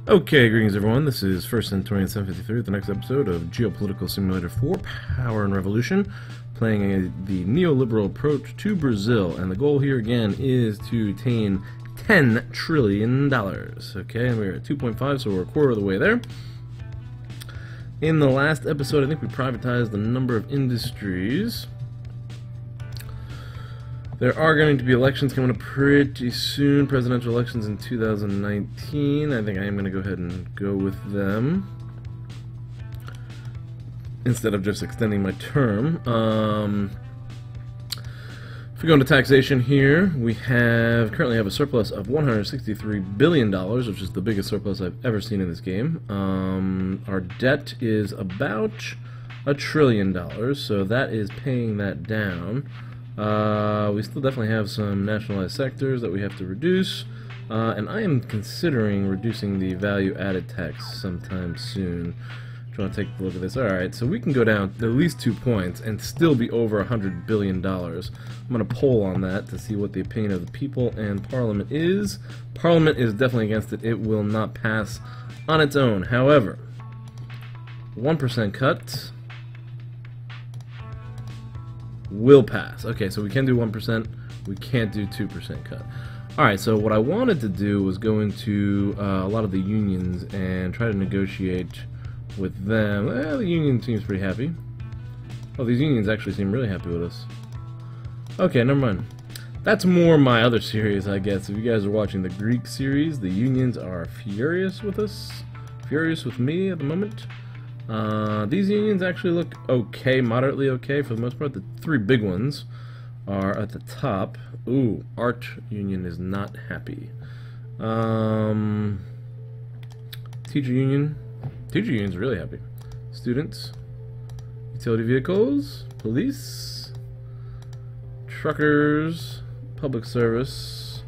Okay, greetings everyone. This is First Centaurian 753 with the next episode of Geopolitical Simulator 4 Power and Revolution, playing the neoliberal approach to Brazil, and the goal here again is to attain $10 trillion. Okay, and we're at 2.5, so we're a quarter of the way there. In the last episode, I think we privatized a number of industries. There are going to be elections coming up pretty soon, presidential elections in 2019. I think I am going to go ahead and go with them instead of just extending my term. If we go into taxation here, we currently have a surplus of $163 billion, which is the biggest surplus I've ever seen in this game. Our debt is about $1 trillion, so that is paying that down. We still definitely have some nationalized sectors that we have to reduce, and I am considering reducing the value-added tax sometime soon. Trying to take a look at this. Alright, so we can go down at least 2 points and still be over $100 billion. I'm going to poll on that to see what the opinion of the people and Parliament is. Parliament is definitely against it. It will not pass on its own. However, 1% cut will pass. Okay, so we can do 1%, we can't do 2% cut. Alright, so what I wanted to do was go into a lot of the unions and try to negotiate with them. The union seems pretty happy. Oh, these unions actually seem really happy with us. Okay, never mind. That's more my other series, I guess. If you guys are watching the Greek series, the unions are furious with us. Furious with me at the moment. These unions actually look okay, moderately okay for the most part. The three big ones are at the top. Ooh, art union is not happy. Teacher union. Teacher union's really happy. Students. Utility vehicles. Police. Truckers. Public service.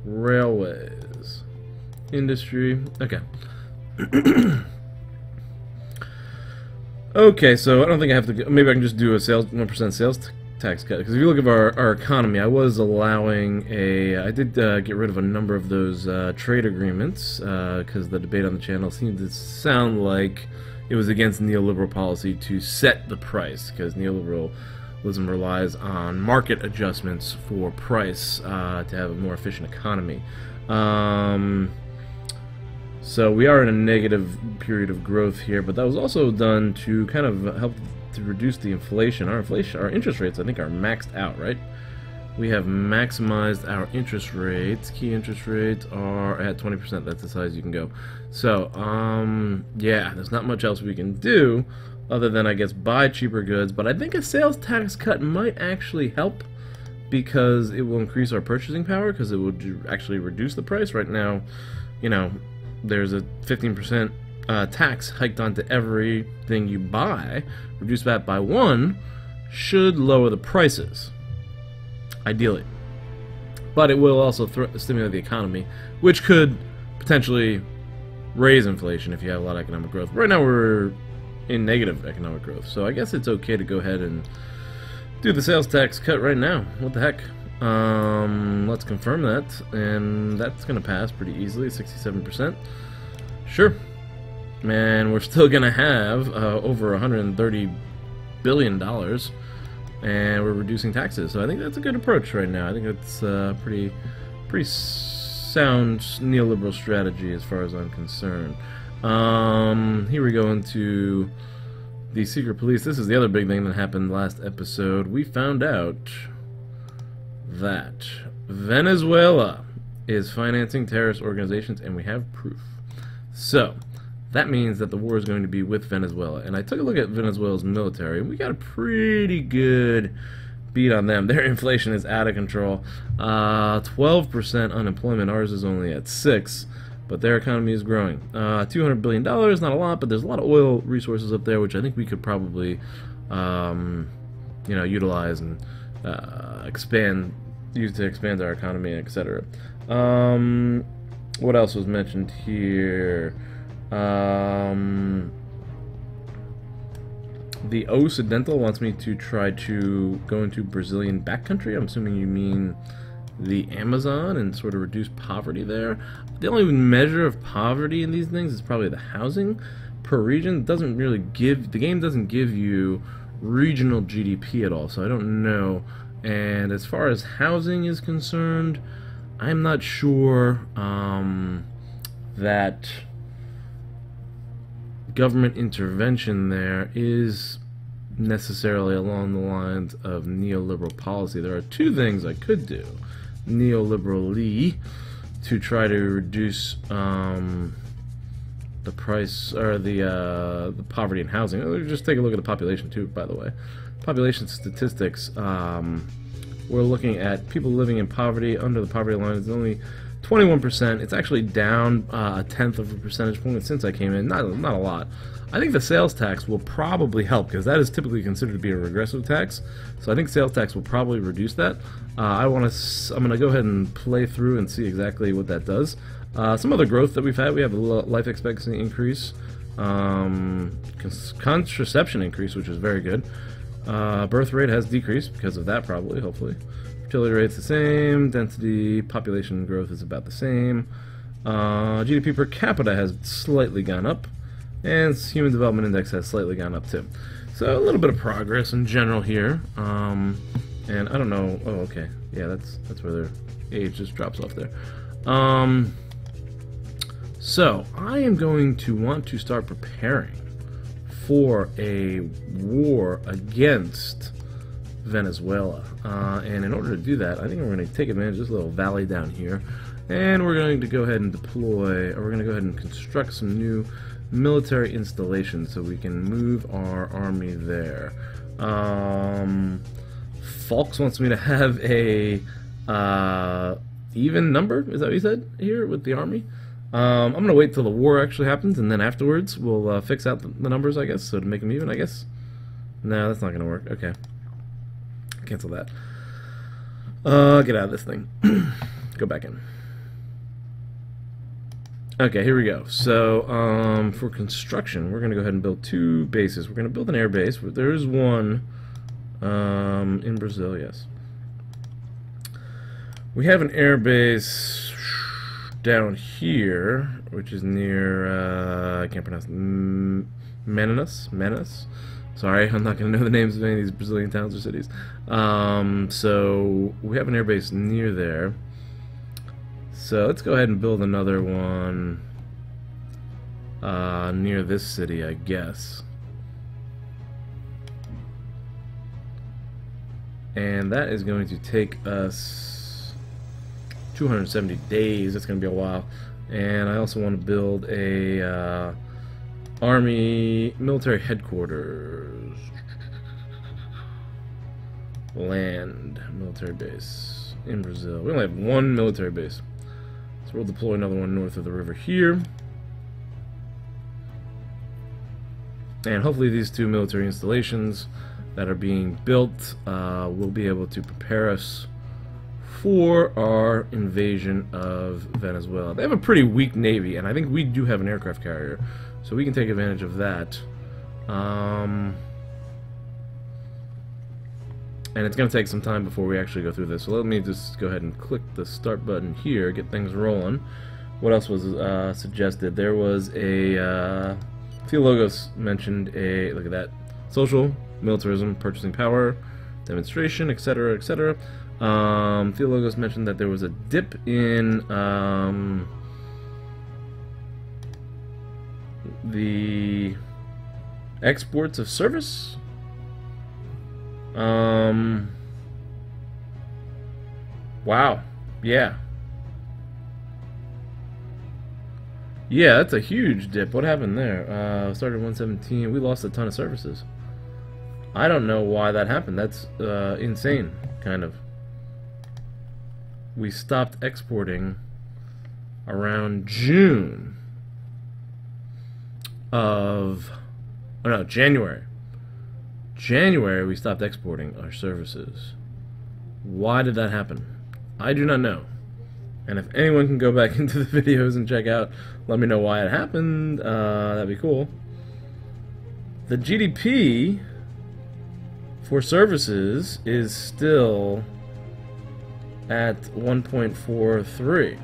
Railways. Industry. Okay. Okay, so I don't think I have to go, maybe I can just do a 1% sales tax cut, because if you look at our economy, I was allowing I did get rid of a number of those trade agreements, because the debate on the channel seemed to sound like it was against neoliberal policy to set the price, because neoliberalism relies on market adjustments for price to have a more efficient economy. So we are in a negative period of growth here, but that was also done to kind of help to reduce the inflation. Our interest rates, I think, are maxed out, right? We have maximized our interest rates. Key interest rates are at 20%. That's as high as you can go. So, yeah, there's not much else we can do other than, I guess, buy cheaper goods. But I think a sales tax cut might actually help, because it will increase our purchasing power, because it would actually reduce the price. Right now, you know, there's a 15% tax hiked onto everything you buy. Reduce VAT by 1 should lower the prices, ideally. But it will also stimulate the economy, which could potentially raise inflation if you have a lot of economic growth. Right now we're in negative economic growth, so I guess it's okay to go ahead and do the sales tax cut right now. What the heck? Let's confirm that, and that's gonna pass pretty easily, 67%. Sure. Man, we're still gonna have over $130 billion, and we're reducing taxes, so I think that's a good approach right now. I think it's pretty sound neoliberal strategy as far as I'm concerned. Here we go into the secret police. This is the other big thing that happened last episode. We found out that Venezuela is financing terrorist organizations, and we have proof. So that means that the war is going to be with Venezuela. And I took a look at Venezuela's military, and we got a pretty good beat on them. Their inflation is out of control. 12% unemployment. Ours is only at 6%, but their economy is growing. $200 billion, not a lot, but there's a lot of oil resources up there, which I think we could probably utilize and use to expand our economy, etc. What else was mentioned here? The Occidental wants me to try to go into Brazilian backcountry. I'm assuming you mean the Amazon and sort of reduce poverty there. The only measure of poverty in these things is probably the housing per region. It doesn't really give, the game doesn't give you regional GDP at all, so I don't know. And as far as housing is concerned, I'm not sure that government intervention there is necessarily along the lines of neoliberal policy. There are two things I could do neoliberally to try to reduce the price or the poverty in housing. Just take a look at the population too, by the way. Population statistics, we're looking at people living in poverty under the poverty line is only 21%. It's actually down a tenth of a percentage point since I came in. Not a lot. I think the sales tax will probably help because that is typically considered to be a regressive tax. So I think sales tax will probably reduce that. I'm gonna go ahead and play through and see exactly what that does. Some other growth that we've had, we have a life expectancy increase, contraception increase, which is very good. Birth rate has decreased because of that, probably, hopefully. Fertility rate's the same. Density, population growth is about the same. GDP per capita has slightly gone up. And Human Development Index has slightly gone up too. So a little bit of progress in general here. And I don't know. Oh, okay. Yeah, that's where their age just drops off there. So I am going to want to start preparing for a war against Venezuela. And in order to do that, I think we're going to take advantage of this little valley down here. And we're going to go ahead and deploy, or we're going to go ahead and construct some new military installations so we can move our army there. Falks wants me to have a even number, is that what you said here with the army? I'm gonna wait till the war actually happens, and then afterwards we'll fix out the numbers, I guess, so to make them even, I guess. No, that's not gonna work. Okay, cancel that. Get out of this thing. Go back in. Okay, here we go. So, for construction, we're going to go ahead and build two bases. We're going to build an air base. There is one in Brazil, yes. We have an air base down here, which is near, I can't pronounce it, Manaus? Sorry, I'm not going to know the names of any of these Brazilian towns or cities. So, we have an air base near there. So let's go ahead and build another one near this city, I guess. And that is going to take us 270 days. That's going to be a while. And I also want to build a army military headquarters. Land military base in Brazil. We only have one military base. So we'll deploy another one north of the river here. And hopefully these two military installations that are being built will be able to prepare us for our invasion of Venezuela. They have a pretty weak navy, and I think we do have an aircraft carrier, so we can take advantage of that. And it's going to take some time before we actually go through this. So let me just go ahead and click the start button here, get things rolling. What else was suggested? There was a... Theologos mentioned a... Look at that. Social, militarism, purchasing power, demonstration, etc., etc. Theologos mentioned that there was a dip in the exports of service. Wow. Yeah. Yeah, that's a huge dip. What happened there? Started at 117. We lost a ton of services. I don't know why that happened. That's insane, kind of. We stopped exporting around June of... Oh no, January. January we stopped exporting our services. Why did that happen? I do not know. And if anyone can go back into the videos and check out, let me know why it happened. That'd be cool. The GDP for services is still at 1.43.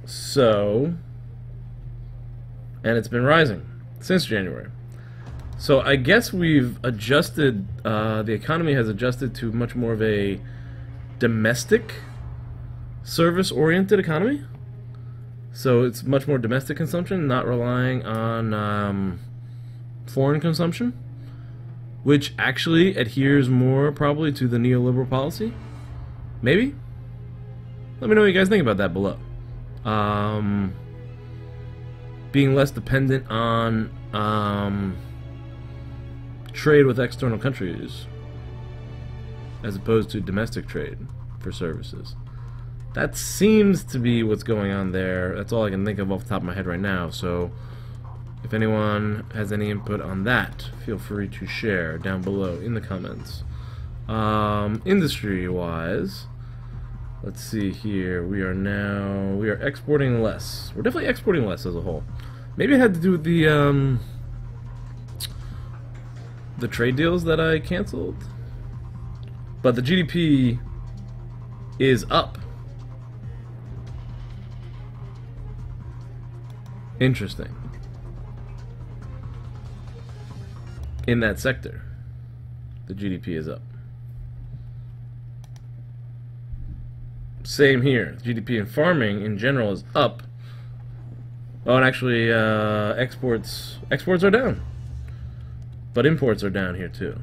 So, and it's been rising since January. So I guess we've adjusted, the economy has adjusted to much more of a domestic service-oriented economy. So it's much more domestic consumption, not relying on foreign consumption, which actually adheres more probably to the neoliberal policy. Maybe? Let me know what you guys think about that below. Being less dependent on trade with external countries as opposed to domestic trade for services. That seems to be what's going on there. That's all I can think of off the top of my head right now. So if anyone has any input on that, feel free to share down below in the comments. Industry wise, let's see here. We are exporting less. We're definitely exporting less as a whole. Maybe it had to do with the trade deals that I canceled. But the GDP is up. Interesting. In that sector, the GDP is up. Same here. GDP in farming in general is up. Oh, and actually, exports are down, but imports are down here too.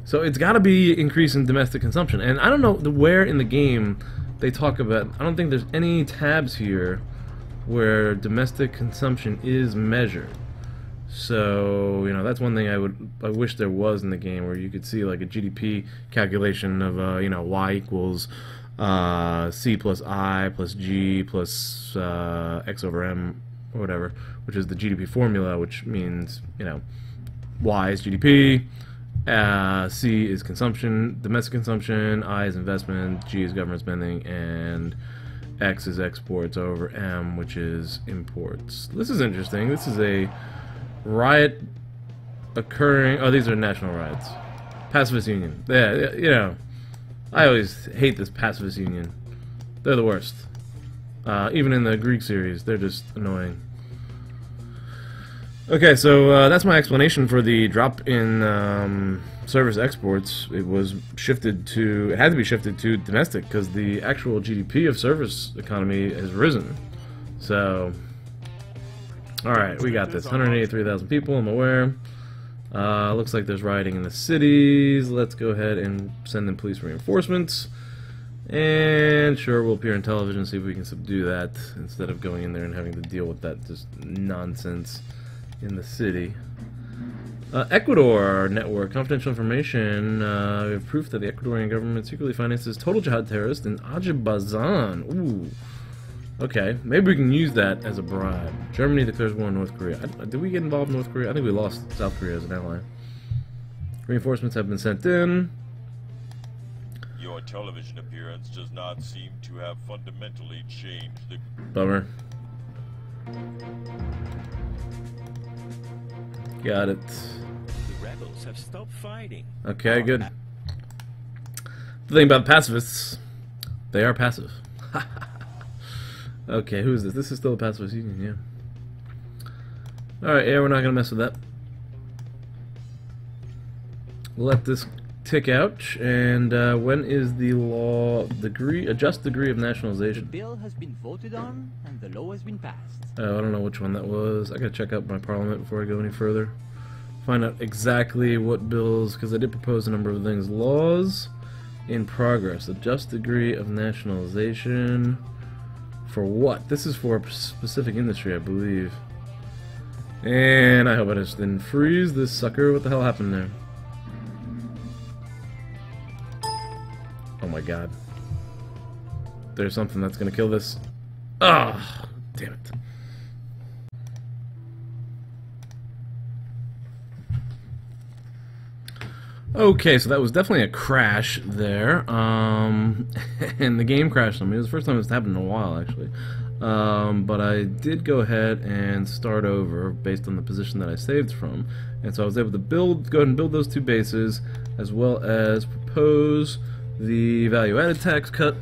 So it's got to be increasing domestic consumption. And I don't know where in the game they talk about. I don't think there's any tabs here where domestic consumption is measured. So, you know, that's one thing I wish there was in the game, where you could see like a GDP calculation of you know, y equals c plus I plus g plus x over m or whatever, which is the GDP formula, which means, you know, y is GDP, c is consumption, domestic consumption, I is investment, g is government spending, and x is exports over m, which is imports. This is interesting. This is a riot occurring. Oh, these are national riots. Pacifist Union. Yeah, you know, I always hate this Pacifist Union. They're the worst. Even in the Greek series, they're just annoying. Okay, so that's my explanation for the drop in service exports. It was shifted to, it had to be shifted to domestic because the actual GDP of service economy has risen. So, alright, we got this. 183,000 people, I'm aware. Looks like there's rioting in the cities. Let's go ahead and send in police reinforcements. And sure, we'll appear on television, see if we can subdue that instead of going in there and having to deal with that just nonsense in the city. Ecuador network, confidential information. We have proof that the Ecuadorian government secretly finances total jihad terrorists in Azerbaijan. Ooh. Okay, maybe we can use that as a bribe. Germany declares war on North Korea. Did we get involved in North Korea? I think we lost South Korea as an ally. Reinforcements have been sent in. Your television appearance does not seem to have fundamentally changed the... Bummer. Got it. The rebels have stopped fighting. Okay, good. The thing about pacifists, they are passive. Okay, who is this? This is still a pacifist union, yeah. Alright, yeah, we're not gonna mess with that. We'll let this tick out, and when is the law degree, a just degree of nationalization? The bill has been voted on, and the law has been passed. Oh, I don't know which one that was. I gotta check out my parliament before I go any further. Find out exactly what bills, because I did propose a number of things. Laws in progress. A just degree of nationalization. For what? This is for a specific industry, I believe. And I hope I just didn't freeze this sucker. What the hell happened there? Oh my god. There's something that's gonna kill this. Ah, damn it. Okay, so that was definitely a crash there, and the game crashed on me. It was the first time it's happened in a while, actually. But I did go ahead and start over based on the position that I saved from, and so I was able to go ahead and build those two bases, as well as propose the value-added tax cut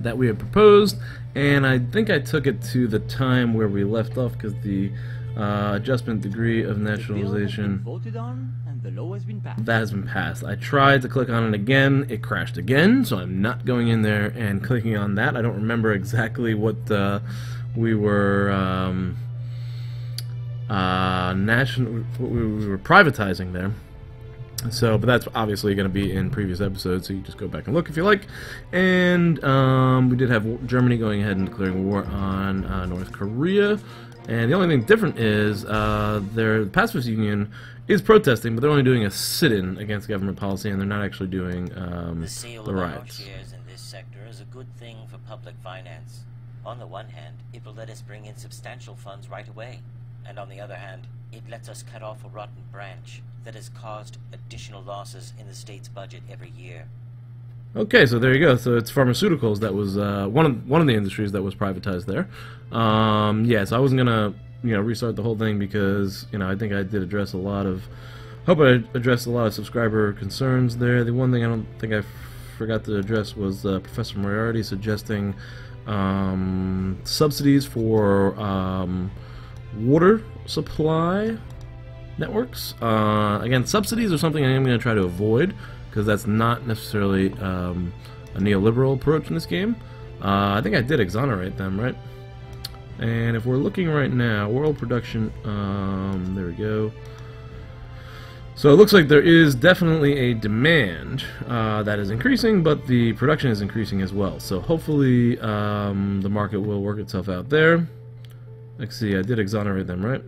that we had proposed, and I think I took it to the time where we left off because the adjustment degree of nationalization, Voted on, and the law has been passed. that has been passed. I tried to click on it again, it crashed again, so I'm not going in there and clicking on that. I don't remember exactly what we were what we were privatizing there. So, but that's obviously going to be in previous episodes, so you just go back and look if you like. And we did have Germany going ahead and declaring war on North Korea. And the only thing different is the pacifist union is protesting, but they're only doing a sit-in against government policy, and they're not actually doing The sale the of our riots. shares in this sector is a good thing for public finance. On the one hand, it will let us bring in substantial funds right away. And on the other hand, it lets us cut off a rotten branch that has caused additional losses in the state's budget every year. Okay, so there you go. So it's pharmaceuticals that was one of the industries that was privatized there. Yeah, so I wasn't gonna restart the whole thing because I think I did address a lot of. Hope I addressed a lot of subscriber concerns there. The one thing I don't think I forgot to address was Professor Moriarty suggesting subsidies for water supply networks. Again, subsidies are something I am going to try to avoid because that's not necessarily a neoliberal approach in this game. I think I did exonerate them, right? And if we're looking right now, world production, there we go. So it looks like there is definitely a demand that is increasing, but the production is increasing as well. So hopefully the market will work itself out there. Let's see, I did exonerate them, right?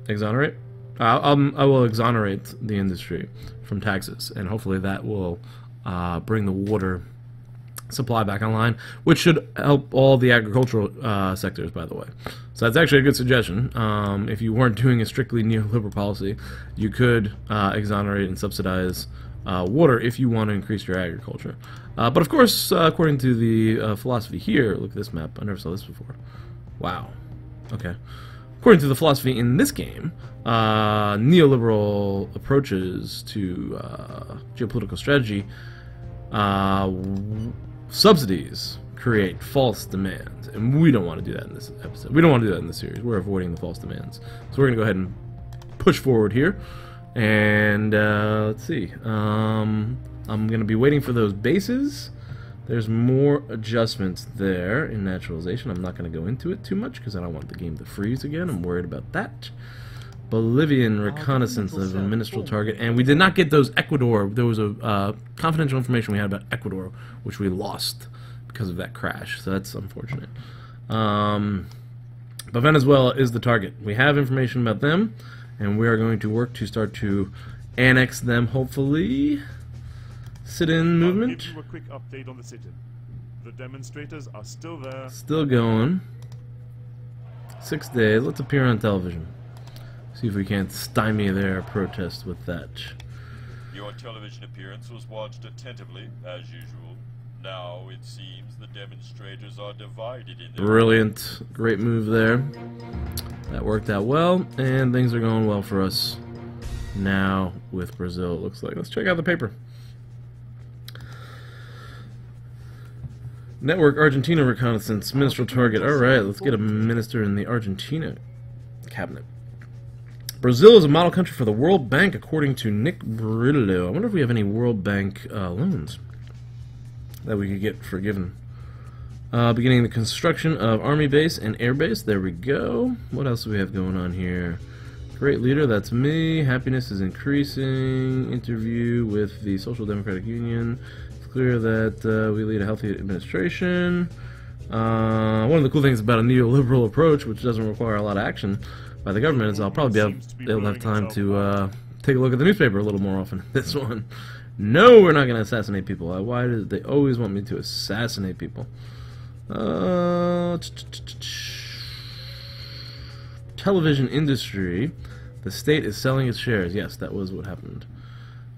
Exonerate? I will exonerate the industry from taxes, and hopefully that will bring the water supply back online, which should help all the agricultural sectors, by the way. So that's actually a good suggestion. If you weren't doing a strictly neoliberal policy, you could exonerate and subsidize water if you want to increase your agriculture. But of course, according to the philosophy here, look at this map. I never saw this before. Wow. Okay. According to the philosophy in this game, neoliberal approaches to geopolitical strategy, subsidies create false demands, and we don't want to do that in this episode. We don't want to do that in this series. We're avoiding the false demands. So we're going to go ahead and push forward here, and let's see. I'm going to be waiting for those bases. There's more adjustments there in naturalization. I'm not going to go into it too much because I don't want the game to freeze again. I'm worried about that. Bolivian reconnaissance of a ministerial target, and we did not get those Ecuador. There was a confidential information we had about Ecuador, which we lost because of that crash. So that's unfortunate. But Venezuela is the target. We have information about them, and we are going to work to start to annex them. Hopefully, sit-in movement. I'll give you a quick update on the sit-in. The demonstrators are still there. Still going. 6 days. Let's appear on television. See if we can't stymie their protest with that. Your television appearance was watched attentively, as usual. Now it seems the demonstrators are divided in their... Brilliant. Great move there. That worked out well, and things are going well for us now with Brazil, it looks like. Let's check out the paper. Network Argentina reconnaissance, ministerial target. Alright, let's get a minister in the Argentina cabinet. Brazil is a model country for the World Bank, according to Nick Brillo. I wonder if we have any World Bank loans that we could get forgiven. Beginning the construction of Army base and Air base. There we go. What else do we have going on here? Great leader, that's me. Happiness is increasing. Interview with the Social Democratic Union. It's clear that we lead a healthy administration. One of the cool things about a neoliberal approach, which doesn't require a lot of action by the government, is I'll probably be able to have time to take a look at the newspaper a little more often. This one. No, we're not going to assassinate people. Why do they always want me to assassinate people? Television industry. The state is selling its shares. Yes, that was what happened.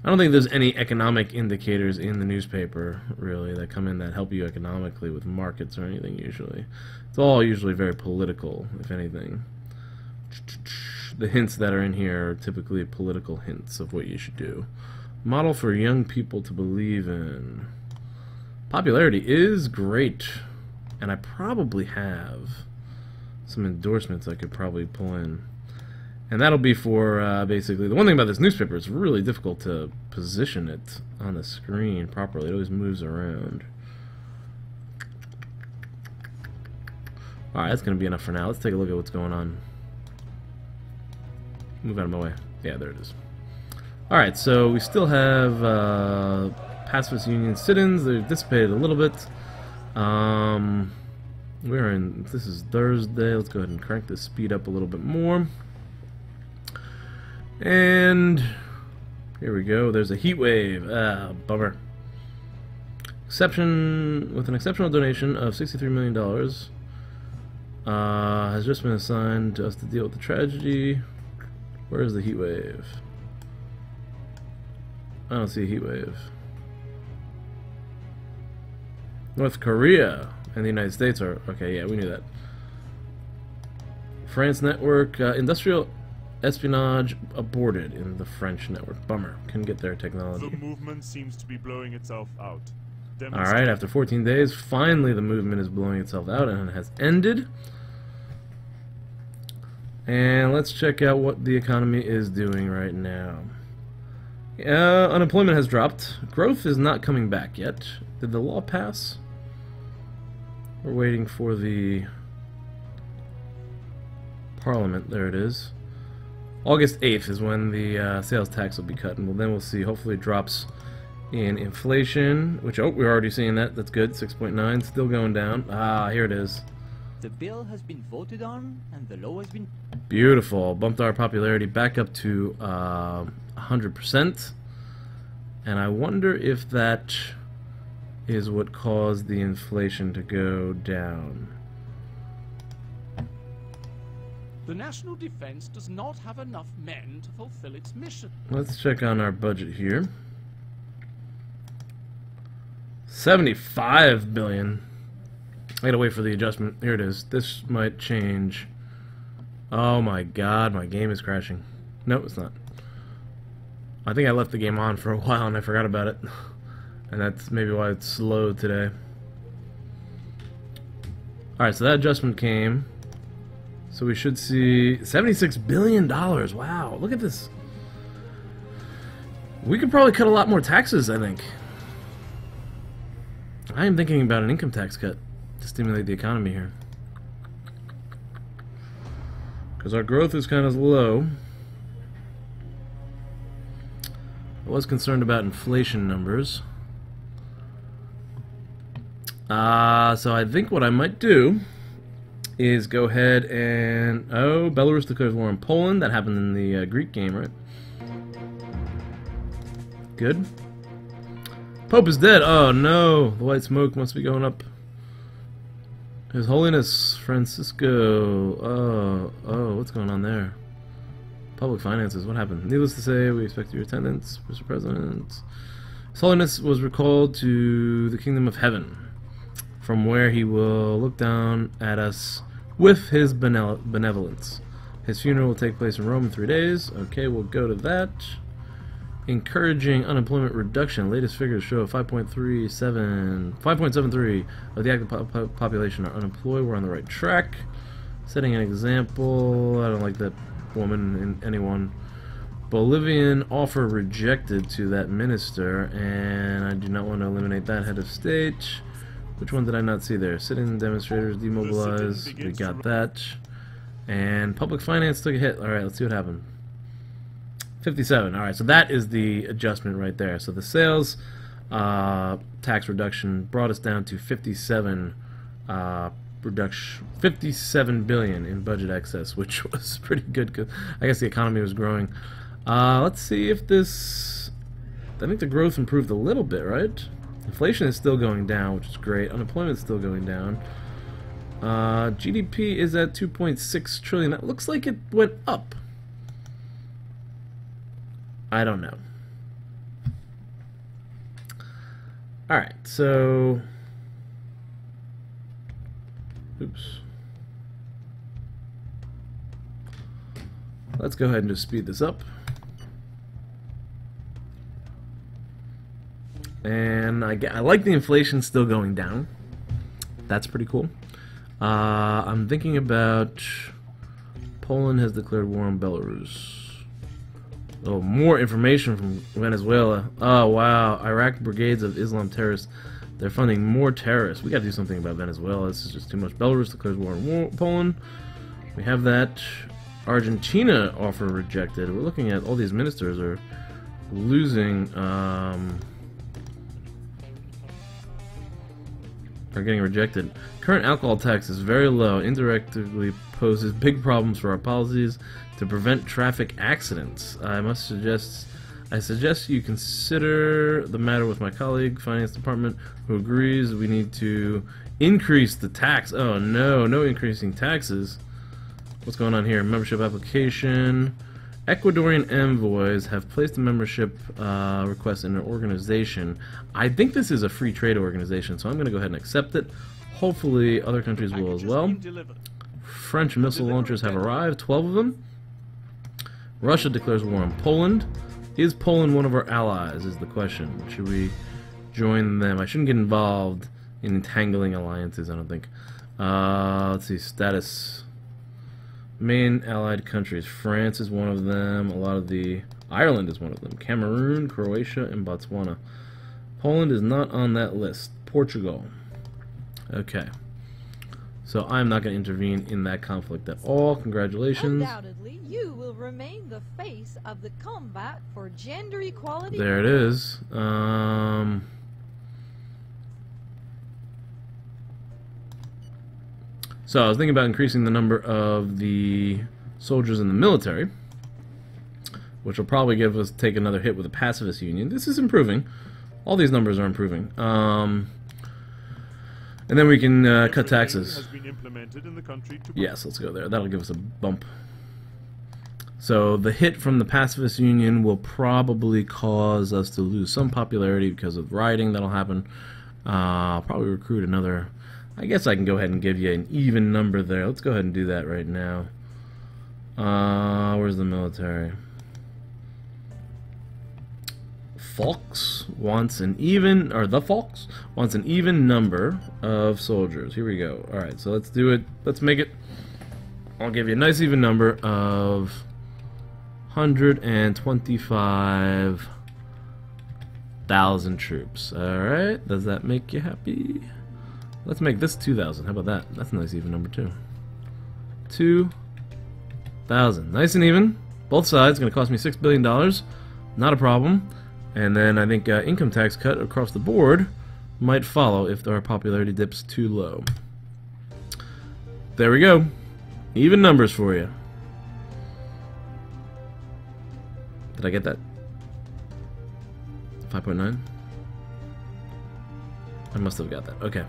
I don't think there's any economic indicators in the newspaper, really, that come in that help you economically with markets or anything, usually. It's all usually very political, if anything. The hints that are in here are typically political hints of what you should do. Model for young people to believe in. Popularity is great. And I probably have some endorsements I could probably pull in. And that'll be for basically, the one thing about this newspaper, it's really difficult to position it on the screen properly. It always moves around. Alright, that's going to be enough for now. Let's take a look at what's going on. Move out of my way. Yeah, there it is. Alright, so we still have pacifist union sit-ins. They've dissipated a little bit. We're in, this is Thursday. Let's go ahead and crank this speed up a little bit more. And here we go. There's a heat wave. Bummer. With an exceptional donation of $63 million, has just been assigned to us to deal with the tragedy. Where is the heat wave? I don't see a heat wave. North Korea and the United States are okay. Yeah, we knew that. France network, industrial espionage aborted in the French network. Bummer. Couldn't get their technology. The movement seems to be blowing itself out. Alright, after 14 days, finally the movement is blowing itself out and it has ended. And let's check out what the economy is doing right now. Unemployment has dropped. Growth is not coming back yet. Did the law pass? We're waiting for the Parliament. There it is. August 8th is when the sales tax will be cut, and then we'll see. Hopefully it drops in inflation, which, oh, we're already seeing that. That's good. 6.9, still going down. Ah, here it is. The bill has been voted on, and the law has been... Beautiful. Bumped our popularity back up to 100%. And I wonder if that is what caused the inflation to go down. The national defense does not have enough men to fulfill its mission. Let's check on our budget here. 75 billion. I gotta wait for the adjustment. Here it is. This might change. Oh my god, my game is crashing. No, it's not. I think I left the game on for a while and I forgot about it. And that's maybe why it's slow today. Alright, so that adjustment came. So we should see $76 billion. Wow, look at this. We could probably cut a lot more taxes, I think. I am thinking about an income tax cut to stimulate the economy here. Because our growth is kind of low. I was concerned about inflation numbers. So I think what I might do is go ahead and... Oh, Belarus declares war on Poland. That happened in the Greek game, right? Good. Pope is dead. Oh no, the white smoke must be going up. His Holiness Francisco. Oh, what's going on there? Public finances, what happened? Needless to say, we expect your attendance, Mr. President. His Holiness was recalled to the Kingdom of Heaven, from where he will look down at us with his benevolence. His funeral will take place in Rome in 3 days. Okay, we'll go to that. Encouraging unemployment reduction. Latest figures show 5.73 of the active population are unemployed. We're on the right track. Setting an example. I don't like that woman in anyone. Bolivian offer rejected to that minister, and I do not want to eliminate that head of state. Which one did I not see there? Sit-in demonstrators demobilized. We got that. And public finance took a hit. Alright, let's see what happened. 57. Alright, so that is the adjustment right there. So the sales tax reduction brought us down to 57 57 billion in budget excess, which was pretty good because I guess the economy was growing. Let's see if this... I think the growth improved a little bit, right? Inflation is still going down, which is great. Unemployment is still going down. GDP is at 2.6 trillion. That looks like it went up. I don't know. Alright, so... Oops. Let's go ahead and just speed this up. And I like the inflation still going down. That's pretty cool. I'm thinking about Poland has declared war on Belarus. Oh, more information from Venezuela. Oh, wow. Iraq brigades of Islam terrorists. They're funding more terrorists. We gotta do something about Venezuela. This is just too much. Belarus declares war on Poland. We have that. Argentina offer rejected. We're looking at all these ministers are losing, are getting rejected. Current alcohol tax is very low. Indirectly poses big problems for our policies to prevent traffic accidents. I suggest you consider the matter with my colleague, Finance Department, who agrees we need to increase the tax. Oh no, no increasing taxes. What's going on here? Membership application. Ecuadorian envoys have placed a membership request in an organization. I think this is a free trade organization, so I'm going to go ahead and accept it. Hopefully other countries will as well. French missile launchers have arrived, 12 of them. Russia declares war on Poland. Is Poland one of our allies, is the question. Should we join them? I shouldn't get involved in entangling alliances, I don't think. Let's see, status. Main allied countries. France is one of them. A lot of the... Ireland is one of them. Cameroon, Croatia, and Botswana. Poland is not on that list. Portugal. Okay. So I'm not going to intervene in that conflict at all. Congratulations. Undoubtedly, you will remain the face of the combat for gender equality. There it is. So I was thinking about increasing the number of the soldiers in the military, which will probably take another hit with the pacifist union. This is improving. All these numbers are improving. And then we can cut taxes. Has been implemented in the country to yes, let's go there. That'll give us a bump. So the hit from the pacifist union will probably cause us to lose some popularity because of rioting that'll happen. I'll probably recruit another... I guess I can go ahead and give you an even number there. Let's go ahead and do that right now. Where's the military? Folks wants an even, or the Folks wants an even number of soldiers. Here we go. Alright, so let's do it. Let's make it, I'll give you a nice even number of 125,000 troops. Alright, does that make you happy? Let's make this 2,000. How about that? That's a nice even number too. 2,000. Nice and even. Both sides. Going to cost me $6 billion. Not a problem. And then I think income tax cut across the board might follow if our popularity dips too low. There we go. Even numbers for you. Did I get that? 5.9? I must have got that. Okay.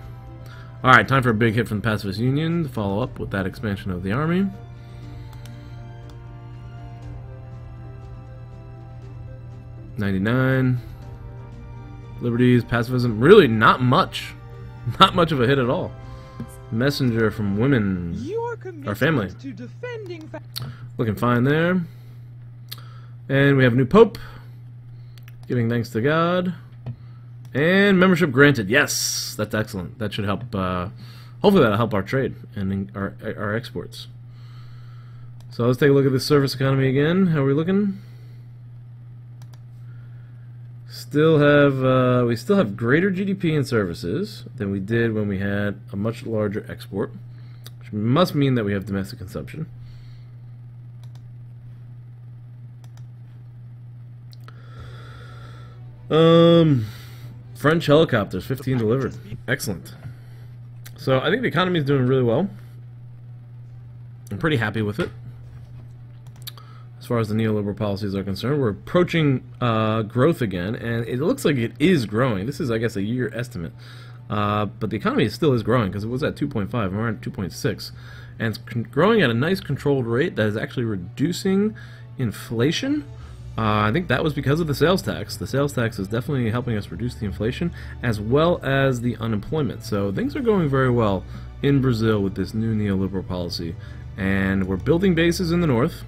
Alright, time for a big hit from the Pacifist Union to follow up with that expansion of the army. $99. Liberties, pacifism. Really not much. Not much of a hit at all. Messenger from women. Our family. Looking fine there. And we have a new pope. Giving thanks to God. And membership granted. Yes, that's excellent. That should help. Hopefully that'll help our trade and our exports. So let's take a look at the service economy again. How are we looking? We still have greater GDP in services than we did when we had a much larger export, which must mean that we have domestic consumption. French helicopters, 15 delivered. Excellent. So I think the economy is doing really well. I'm pretty happy with it. As far as the neoliberal policies are concerned, we're approaching growth again, and it looks like it is growing. This is, I guess, a year estimate. But the economy still is growing because it was at 2.5, and we're at 2.6. And it's growing at a nice controlled rate that is actually reducing inflation. I think that was because of the sales tax. The sales tax is definitely helping us reduce the inflation as well as the unemployment. So things are going very well in Brazil with this new neoliberal policy. And we're building bases in the north.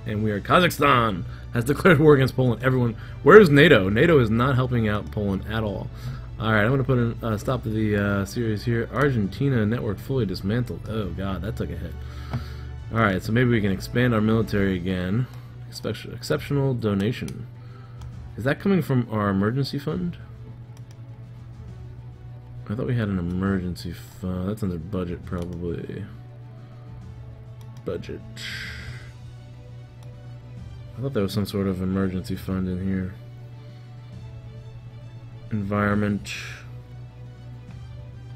And we are Kazakhstan has declared war against Poland. Everyone, where's NATO? NATO is not helping out Poland at all. Alright, I'm going to put a stop to the series here. Argentina network fully dismantled. Oh god, that took a hit. Alright, so maybe we can expand our military again. Exceptional donation. Is that coming from our emergency fund? I thought we had an emergency fund. That's under budget, probably. Budget. I thought there was some sort of emergency fund in here. Environment.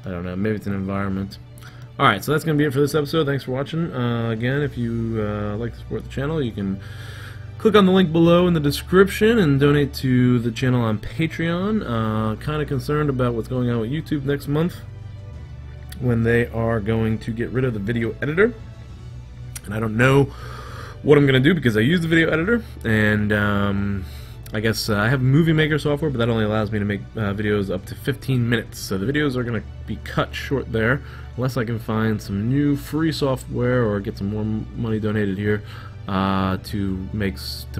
I don't know. Maybe it's an environment. Alright, so that's going to be it for this episode. Thanks for watching. Again, if you like to support the channel, you can click on the link below in the description and donate to the channel on Patreon. Kind of concerned about what's going on with YouTube next month when they are going to get rid of the video editor. And I don't know what I'm going to do because I use the video editor, and I guess I have Movie Maker software, but that only allows me to make videos up to 15 minutes. So the videos are going to be cut short there, unless I can find some new free software or get some more money donated here to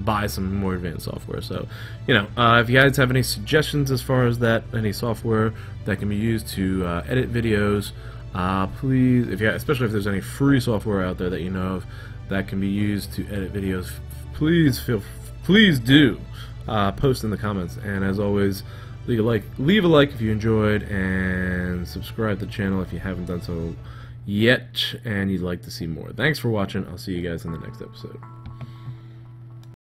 buy some more advanced software. So, you know, if you guys have any suggestions as far as that, any software that can be used to edit videos, please, especially if there's any free software out there that you know of that can be used to edit videos, please do post in the comments. And as always, leave a like if you enjoyed, and subscribe to the channel if you haven't done so yet and you'd like to see more. Thanks for watching. I'll see you guys in the next episode.